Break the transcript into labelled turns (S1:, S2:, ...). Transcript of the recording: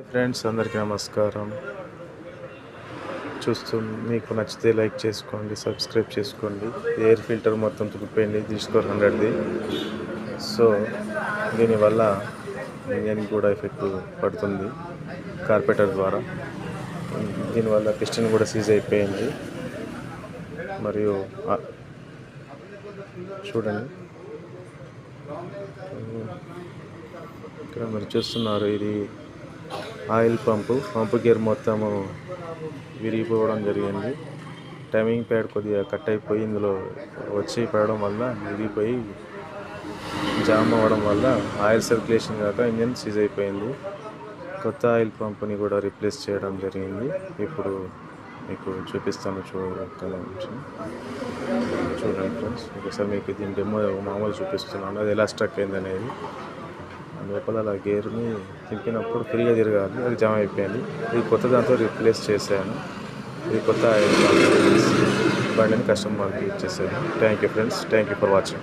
S1: Friends అందరికీ నమస్కారం. మీకు నచ్చితే లైక్ చేసుకోండి, సబ్స్క్రైబ్ చేసుకోండి. ఎయిర్ ఫిల్టర్ మొత్తం తుడిపోయింది, తీసుకో 100ది. సో దీనివల్ల ఇంజన్ కూడా ఎఫెక్ట్ పడుతుంది కార్పెటర్ ద్వారా. దీనివల్ల పిస్టన్ కూడా సీజ్ అయిపోయింది. మరియు చూడండి, ఇక్కడ మీరు చూస్తున్నారు, ఇది ఆయిల్ పంపు గేర్ మొత్తము విరిగిపోవడం జరిగింది. టైమింగ్ ప్యాడ్ కొద్దిగా కట్ అయిపోయి ఇందులో వచ్చి పడడం వల్ల విరిగిపోయి జామ్ అవ్వడం వల్ల ఆయిల్ సర్క్యులేషన్ కాక ఇంజన్ సీజ్ అయిపోయింది. కొత్త ఆయిల్ పంపుని కూడా రీప్లేస్ చేయడం జరిగింది. ఇప్పుడు మీకు చూపిస్తాను, చూడండి ఫ్రెండ్స్. ఒకసారి మీకు దీని డెమో మామూలు చూపిస్తున్నాను, అది ఎలా స్ట్రక్ అయింది అనేది. లోపల అలా గేర్ని తిప్పినప్పుడు ఫ్రీగా తిరగాలి, అది జామ్ అయిపోయింది. ఇది కొత్త దాంతో రీప్లేస్ చేశాను. ఇది కొత్త ఆయిల్ బండిని కస్టమర్కి ఇచ్చేసాను. Thank you friends, thank you for watching.